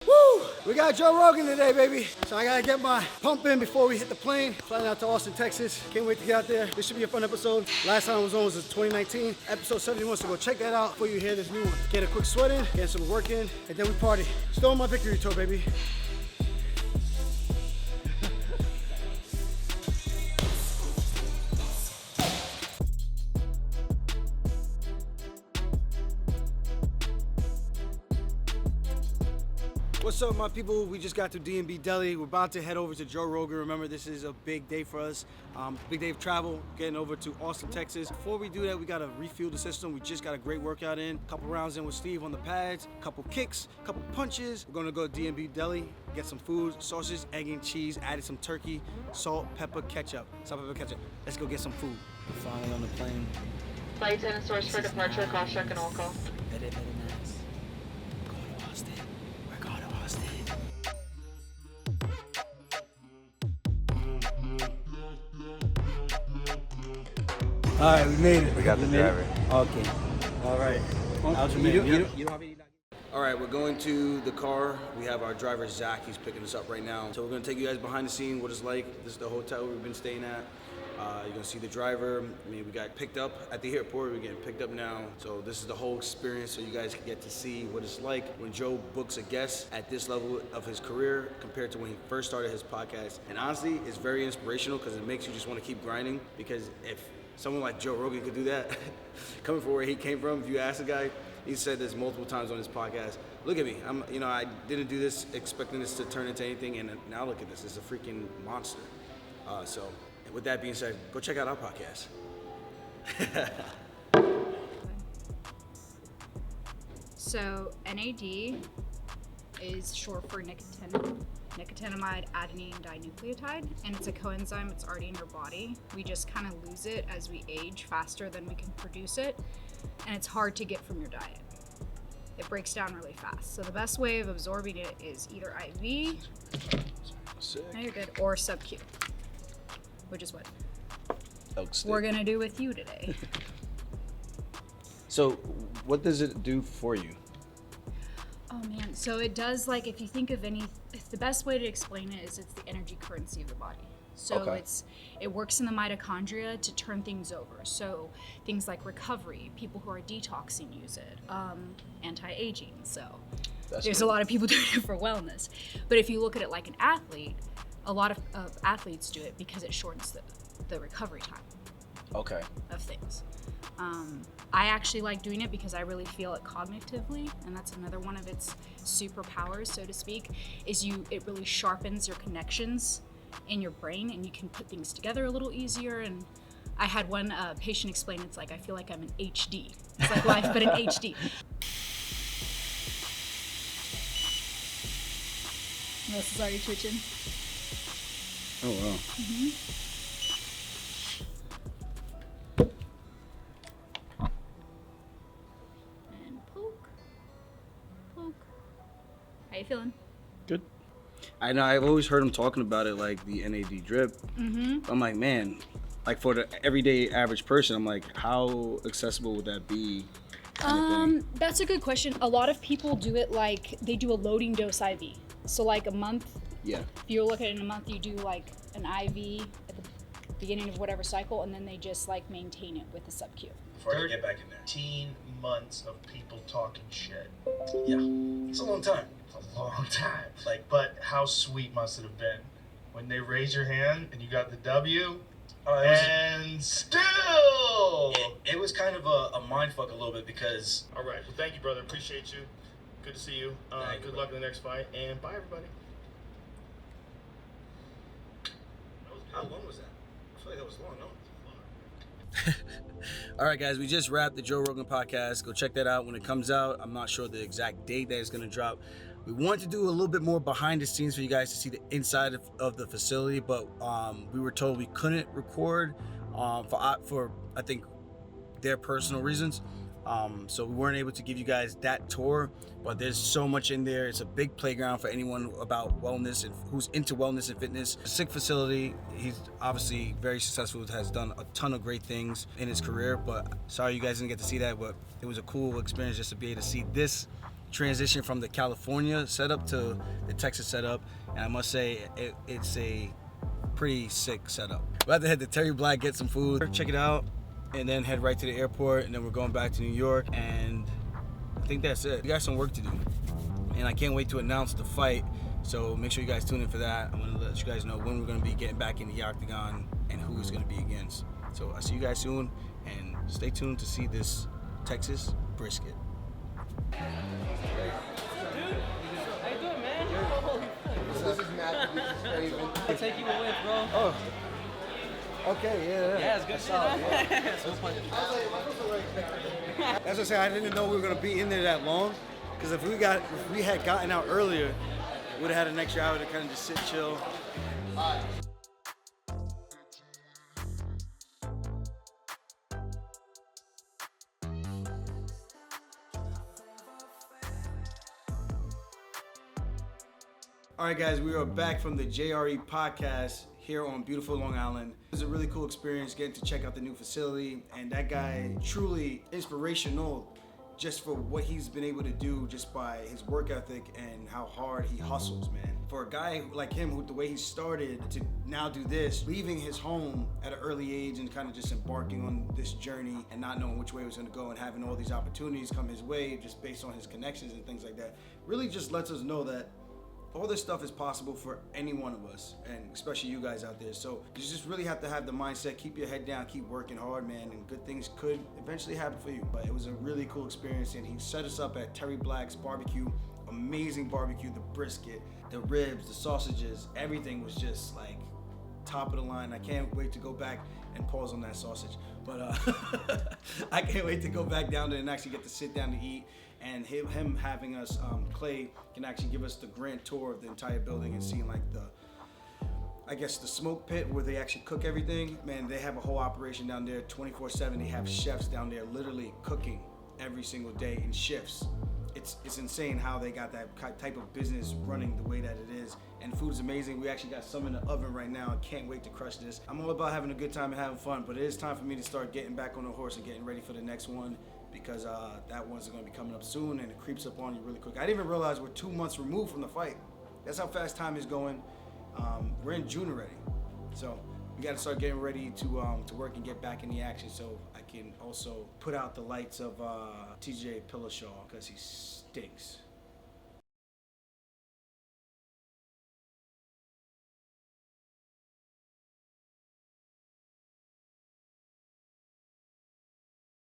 Woo! We got Joe Rogan today, baby. So I gotta get my pump in before we hit the plane. Flying out to Austin, Texas. Can't wait to get out there. This should be a fun episode. Last time I was on was 2019, episode 71. So go check that out before you hear this new one. Get a quick sweat in, get some work in, and then we party. Still on my victory tour, baby. What's up, my people? We just got to D&B Deli. We're about to head over to Joe Rogan. Remember, this is a big day for us. Big day of travel, getting over to Austin, Texas. Before we do that, we gotta refuel the system. We just got a great workout in. A couple rounds in with Steve on the pads, a couple kicks, a couple punches. We're gonna go to D&B Deli, get some food, sausage, egg and cheese, added some turkey, salt, pepper, ketchup. Salt, pepper, ketchup. Let's go get some food. We're finally on the plane. Flight attendant source for departure, cross check and all call. Edit nice. Going to Austin. We're going to Austin. All right, we made it. We got the driver. Okay. All right. How's your You man? don't have any. All right, we're going to the car. We have our driver, Zach. He's picking us up right now. So we're going to take you guys behind the scene, what it's like. This is the hotel we've been staying at. You're going to see the driver. I mean, we got picked up at the airport. We're getting picked up now. So this is the whole experience, so you guys can get to see what it's like when Joe books a guest at this level of his career compared to when he first started his podcast. And honestly, it's very inspirational because it makes you just want to keep grinding, because if someone like Joe Rogan could do that, coming from where he came from, if you ask the guy, he said this multiple times on his podcast. Look at me. I didn't do this expecting this to turn into anything, and now look at this. It's a freaking monster. So with that being said, go check out our podcast. So NAD is short for nicotinamide adenine dinucleotide, and it's a coenzyme. It's already in your body. We just kind of lose it as we age faster than we can produce it, and it's hard to get from your diet. It breaks down really fast. So the best way of absorbing it is either IV, no, you're good, or sub-Q, which is what we're gonna do with you today. So, what does it do for you? Oh man, so it does, like, if you think of the best way to explain it is it's the energy currency of the body. So Okay. it works in the mitochondria to turn things over. So things like recovery, people who are detoxing use it, anti-aging. So there's a lot of people doing it for wellness. But if you look at it like an athlete, a lot of athletes do it because it shortens the recovery time Okay. of things. I actually like doing it because I really feel it cognitively, and that's another one of its superpowers, so to speak, is it really sharpens your connections in your brain, and you can put things together a little easier. And I had one patient explain, it's like I feel like I'm in HD. It's like life, but in HD. Melissa's already twitching. Oh wow. Mm-hmm. And poke. How you feeling? Good. I know. I've always heard him talking about it, like the NAD drip. Mm-hmm. I'm like, man, like for the everyday average person, I'm like, how accessible would that be? Kind of thing. That's a good question. A lot of people do it like they do a loading dose IV. So like a month. Yeah. If you're looking at in a month, you do like an IV at the beginning of whatever cycle, and then they just like maintain it with the sub-Q. Before I get back in there. 13 months of people talking shit. Yeah. It's a long time. It's a long time. Like, but how sweet must it have been when they raise your hand and you got the W, and still. It was kind of a mind fuck a little bit because. All right. Well, thank you, brother. Appreciate you. Good to see you. Thank you, Good luck in the next fight, and bye, everybody. How long was that? I feel like that was long, no? All right, guys, we just wrapped the Joe Rogan podcast. Go check that out when it comes out. I'm not sure the exact date that it's going to drop. We wanted to do a little bit more behind the scenes for you guys to see the inside of the facility, but we were told we couldn't record for I think their personal reasons. So we weren't able to give you guys that tour, but there's so much in there. It's a big playground for anyone about wellness and who's into wellness and fitness. A sick facility. He's obviously very successful, has done a ton of great things in his career, but sorry you guys didn't get to see that, but it was a cool experience just to be able to see this transition from the California setup to the Texas setup, and I must say it's a pretty sick setup. We're about to head to Terry Black, get some food, check it out, and then head right to the airport, and then we're going back to New York, and I think that's it. We got some work to do, and I can't wait to announce the fight, so make sure you guys tune in for that. I'm gonna let you guys know when we're gonna be getting back in the octagon and who it's gonna be against. So I'll see you guys soon, and stay tuned to see this Texas brisket. How you doing, man? This is Matt. This is Raven. I'll take you away, bro. Oh. Okay, yeah. Yeah, it's good shit, huh? It's so funny. That's what I say. I didn't know we were gonna be in there that long, because if we had gotten out earlier, we would have had an extra hour to kind of just sit, chill. All right, guys, we are back from the JRE Podcast here on beautiful Long Island. It was a really cool experience getting to check out the new facility, and that guy truly inspirational just for what he's been able to do just by his work ethic and how hard he hustles, man. For a guy like him, who the way he started to now do this, leaving his home at an early age and kind of just embarking on this journey and not knowing which way it was gonna go and having all these opportunities come his way just based on his connections and things like that, really just lets us know that all this stuff is possible for any one of us, and especially you guys out there. So you just really have to have the mindset, keep your head down, keep working hard, man, and good things could eventually happen for you. But it was a really cool experience, and he set us up at Terry Black's barbecue. Amazing barbecue, the brisket, the ribs, the sausages, everything was just like top of the line. I can't wait to go back and pause on that sausage. But I can't wait to go back down there and actually get to sit down to eat. And him having us, Clay can actually give us the grand tour of the entire building and seeing like the smoke pit where they actually cook everything. Man, they have a whole operation down there 24/7. They have chefs down there literally cooking every single day in shifts. It's insane how they got that type of business running the way that it is. And food is amazing. We actually got some in the oven right now. I can't wait to crush this. I'm all about having a good time and having fun, but it is time for me to start getting back on the horse and getting ready for the next one, because that one's going to be coming up soon, and it creeps up on you really quick. I didn't even realize we're 2 months removed from the fight. That's how fast time is going. We're in June already, so we got to start getting ready to work and get back in the action, so I can also put out the lights of TJ Pillashaw, because he stinks.